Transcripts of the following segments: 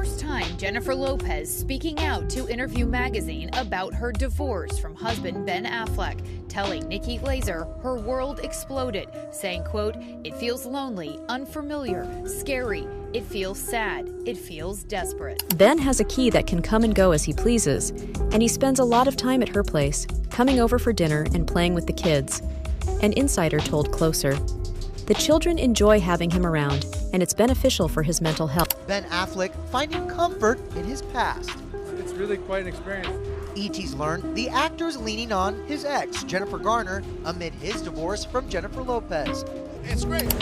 first time, Jennifer Lopez speaking out to Interview magazine about her divorce from husband Ben Affleck, telling Nikki Glaser her world exploded, saying, quote, "It feels lonely, unfamiliar, scary. It feels sad. It feels desperate." Ben has a key that can come and go as he pleases, and he spends a lot of time at her place, coming over for dinner and playing with the kids. An insider told Closer, "The children enjoy having him around, and it's beneficial for his mental health." Ben Affleck finding comfort in his past. It's really quite an experience. ET's learned the actor's leaning on his ex, Jennifer Garner, amid his divorce from Jennifer Lopez. It's great.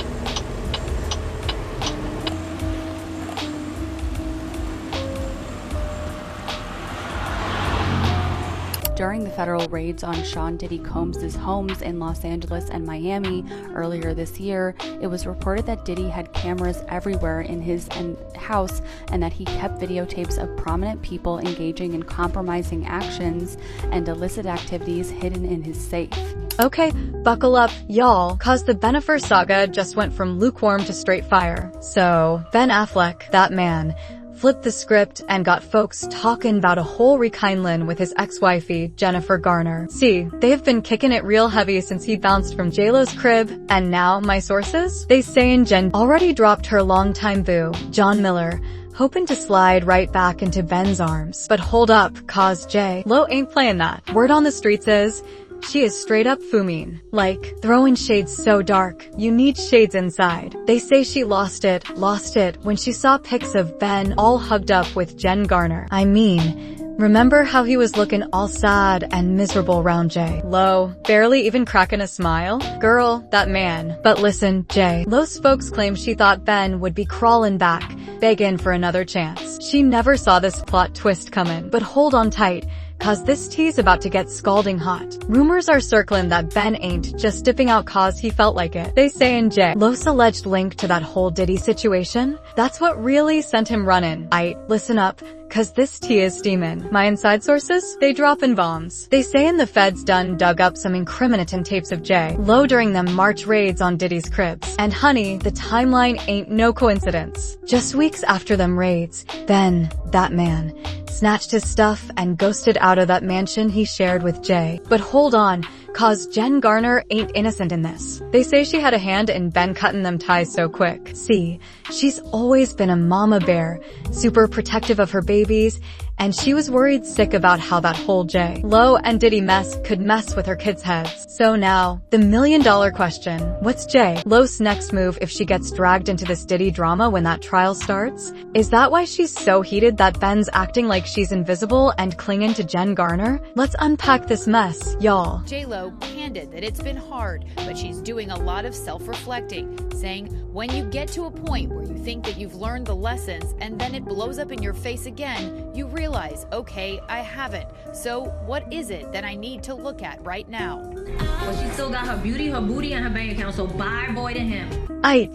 During the federal raids on Sean Diddy Combs' homes in Los Angeles and Miami earlier this year, it was reported that Diddy had cameras everywhere in his house and that he kept videotapes of prominent people engaging in compromising actions and illicit activities hidden in his safe. Okay, buckle up, y'all, cause the Bennifer saga just went from lukewarm to straight fire. So, Ben Affleck, that man, flipped the script and got folks talking about a whole rekindling with his ex-wifey, Jennifer Garner. See, they've been kicking it real heavy since he bounced from J-Lo's crib, and now, my sources? They sayin' Jen already dropped her longtime boo, John Miller, hoping to slide right back into Ben's arms. But hold up, cause J-Lo ain't playing that. Word on the streets is, she is straight up fuming. Like, throwing shades so dark, you need shades inside. They say she lost it when she saw pics of Ben all hugged up with Jen Garner. I mean, remember how he was looking all sad and miserable round J-Lo, barely even cracking a smile? Girl, that man. But listen, J-Lo's folks claim she thought Ben would be crawling back, begging for another chance. She never saw this plot twist coming. But hold on tight, cause this tea's about to get scalding hot. Rumors are circling that Ben ain't just dipping out cause he felt like it. They say in J-Lo's alleged link to that whole Diddy situation, that's what really sent him running. Listen up, cause this tea is steamin'. My inside sources, they droppin' bombs. They sayin' the feds done dug up some incriminating tapes of J-Lo during them March raids on Diddy's cribs. And honey, the timeline ain't no coincidence. Just weeks after them raids, Ben, that man, snatched his stuff and ghosted out of that mansion he shared with J. But hold on, cause Jen Garner ain't innocent in this. They say she had a hand in Ben cutting them ties so quick. See, she's always been a mama bear, super protective of her babies, and she was worried sick about how that whole J-Lo and Diddy mess could mess with her kids' heads. So now, the million-dollar question, what's J-Lo's next move if she gets dragged into this Diddy drama when that trial starts? Is that why she's so heated that Ben's acting like she's invisible and clinging to Jen Garner? Let's unpack this mess, y'all. J-Lo candid that it's been hard, but she's doing a lot of self-reflecting, saying, when you get to a point where you think that you've learned the lessons and then it blows up in your face again, you realize, okay, I haven't. So what is it that I need to look at right now? Well, she still got her beauty, her booty, and her bank account, so bye boy to him.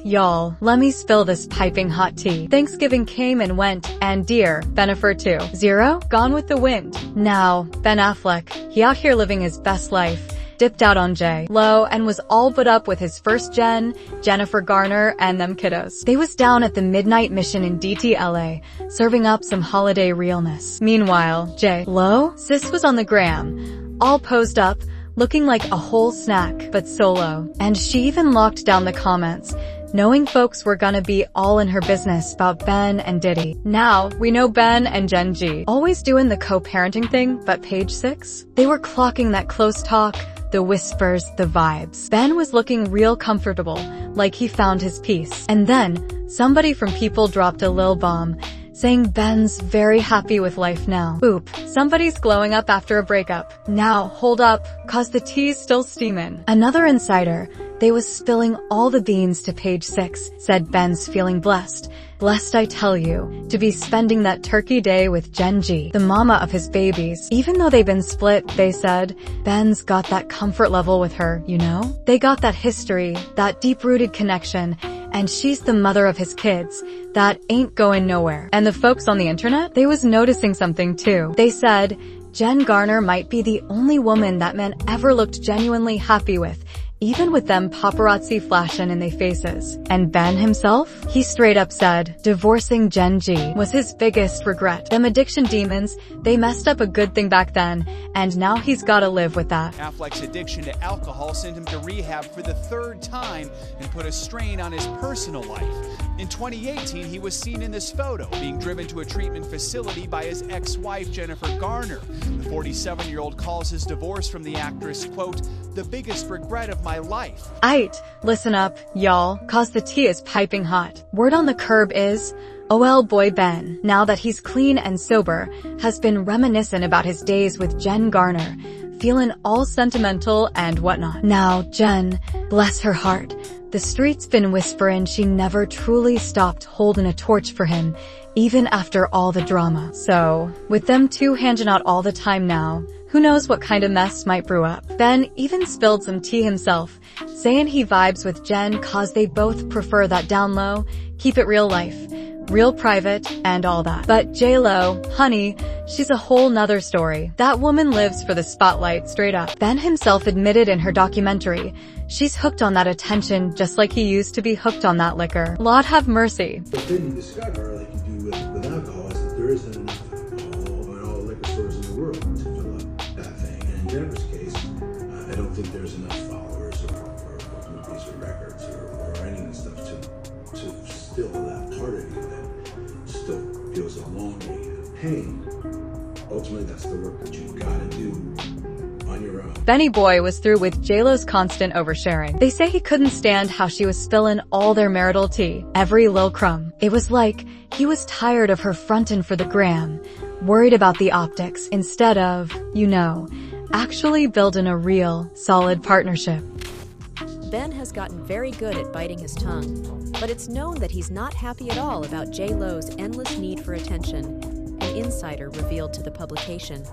Y'all, let me spill this piping hot tea. Thanksgiving came and went, and dear, Bennifer too. Zero? Gone with the wind. Now, Ben Affleck, he out here living his best life, dipped out on J-Lo and was all but up with his first Jennifer Garner, and them kiddos. They was down at the Midnight Mission in DT LA, serving up some holiday realness. Meanwhile, J-Lo, sis was on the gram, all posed up, looking like a whole snack, but solo. And she even locked down the comments, knowing folks were gonna be all in her business about Ben and Diddy. Now, we know Ben and Jen G always doing the co-parenting thing, but page 6? They were clocking that close talk, the whispers, the vibes. Ben was looking real comfortable, like he found his peace. And then, somebody from People dropped a lil bomb, saying Ben's very happy with life now. Oop, somebody's glowing up after a breakup. Now, hold up, cause the tea's still steamin'. Another insider, they was spilling all the beans to page 6, said Ben's feeling blessed. Blessed, I tell you, to be spending that turkey day with Jen G, the mama of his babies. Even though they've been split, they said, Ben's got that comfort level with her, you know? They got that history, that deep-rooted connection, and she's the mother of his kids. That ain't going nowhere. And the folks on the internet, they was noticing something too. They said, Jen Garner might be the only woman that man ever looked genuinely happy with, even with them paparazzi flashing in their faces. And Ben himself? He straight up said, divorcing Jen G was his biggest regret. Them addiction demons, they messed up a good thing back then, and now he's gotta live with that. Affleck's addiction to alcohol sent him to rehab for the third time and put a strain on his personal life. In 2018, he was seen in this photo, being driven to a treatment facility by his ex-wife, Bennifer Garner. The 47-year-old calls his divorce from the actress, quote, the biggest regret of my life. Aight, listen up, y'all, cause the tea is piping hot. Word on the curb is, OL boy Ben, now that he's clean and sober, has been reminiscent about his days with Jen Garner, feeling all sentimental and whatnot. Now, Jen, bless her heart, the streets been whispering she never truly stopped holding a torch for him, even after all the drama. So, with them two hanging out all the time now, who knows what kind of mess might brew up. Ben even spilled some tea himself, saying he vibes with Jen cause they both prefer that down low, keep it real life, real private, and all that. But J-Lo, honey, she's a whole nother story. That woman lives for the spotlight straight up. Ben himself admitted in her documentary, she's hooked on that attention just like he used to be hooked on that liquor. Lord have mercy. The thing you discover, like you do with alcohol, is that there isn't enough alcohol in all the liquor stores in the world to fill up that thing. And in Jennifer's case, I don't think there's enough followers or movies or records or any of the stuff to still that part of you that still feels a longing and pain. Ultimately, that's the work that you gotta do on your own. Benny Boy was through with J-Lo's constant oversharing. They say he couldn't stand how she was spilling all their marital tea, every lil crumb. It was like he was tired of her frontin' for the gram, worried about the optics instead of, you know, actually building a real, solid partnership. Ben has gotten very good at biting his tongue, but it's known that he's not happy at all about J-Lo's endless need for attention, an insider revealed to the publication.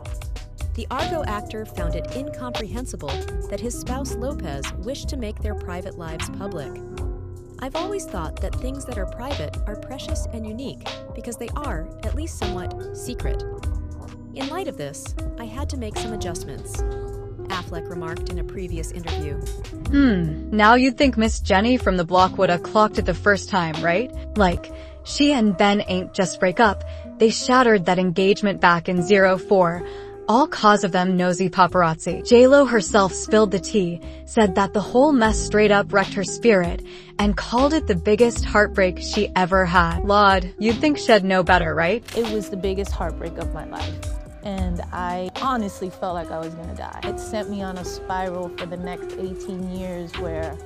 The Argo actor found it incomprehensible that his spouse Lopez wished to make their private lives public. I've always thought that things that are private are precious and unique because they are, at least somewhat, secret. In light of this, I had to make some adjustments, Affleck remarked in a previous interview. Now you'd think Miss Jenny from the block woulda clocked it the first time, right? Like, she and Ben ain't just break up, they shattered that engagement back in 04, all cause of them nosy paparazzi. J-Lo herself spilled the tea, said that the whole mess straight up wrecked her spirit, and called it the biggest heartbreak she ever had. Lord, you'd think she'd know better, right? It was the biggest heartbreak of my life. And I honestly felt like I was gonna die. It sent me on a spiral for the next 18 years where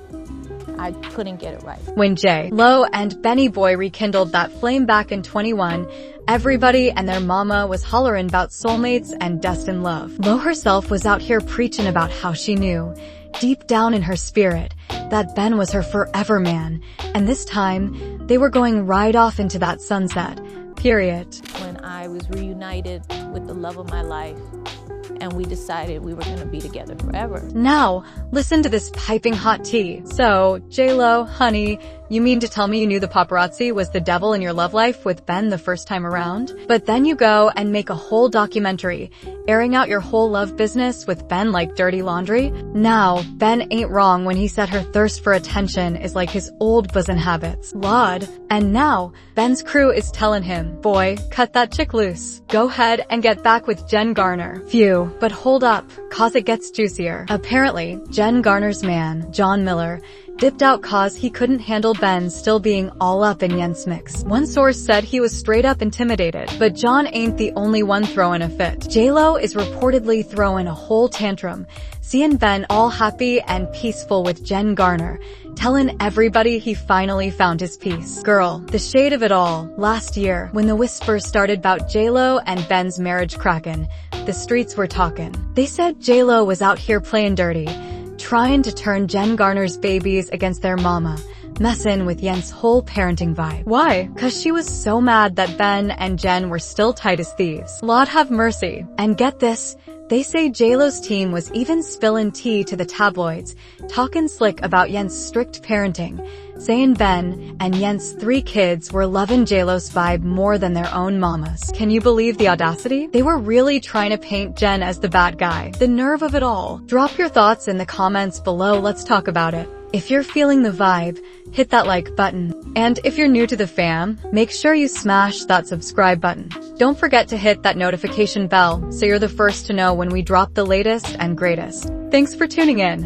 I couldn't get it right. When J-Lo and Benny Boy rekindled that flame back in 21, everybody and their mama was hollering about soulmates and destined love. Lo herself was out here preaching about how she knew, deep down in her spirit, that Ben was her forever man, and this time, they were going right off into that sunset. Period. When I was reunited with the love of my life, and we decided we were gonna be together forever. Now, listen to this piping hot tea. So, J-Lo, honey, you mean to tell me you knew the paparazzi was the devil in your love life with Ben the first time around? But then you go and make a whole documentary, airing out your whole love business with Ben like dirty laundry? Now, Ben ain't wrong when he said her thirst for attention is like his old buzzin' habits. Lord. And now, Ben's crew is telling him, boy, cut that chick loose. Go ahead and get back with Jen Garner. Phew. But hold up, cause it gets juicier. Apparently, Jen Garner's man, John Miller, dipped out cause he couldn't handle Ben still being all up in Yen's mix. One source said he was straight up intimidated, but John ain't the only one throwing a fit. J-Lo is reportedly throwing a whole tantrum, seeing Ben all happy and peaceful with Jen Garner, telling everybody he finally found his peace. Girl, the shade of it all. Last year, when the whispers started about J-Lo and Ben's marriage crackin', the streets were talking. They said J-Lo was out here playing dirty, trying to turn Jen Garner's babies against their mama, messin' with Yen's whole parenting vibe. Why? Cause she was so mad that Ben and Jen were still tight as thieves. Lord have mercy. And get this, they say J-Lo's team was even spillin' tea to the tabloids, talkin' slick about Yen's strict parenting, saying Ben and Yen's 3 kids were loving JLo's vibe more than their own mamas. Can you believe the audacity? They were really trying to paint Jen as the bad guy. The nerve of it all. Drop your thoughts in the comments below, let's talk about it. If you're feeling the vibe, hit that like button. And if you're new to the fam, make sure you smash that subscribe button. Don't forget to hit that notification bell so you're the first to know when we drop the latest and greatest. Thanks for tuning in.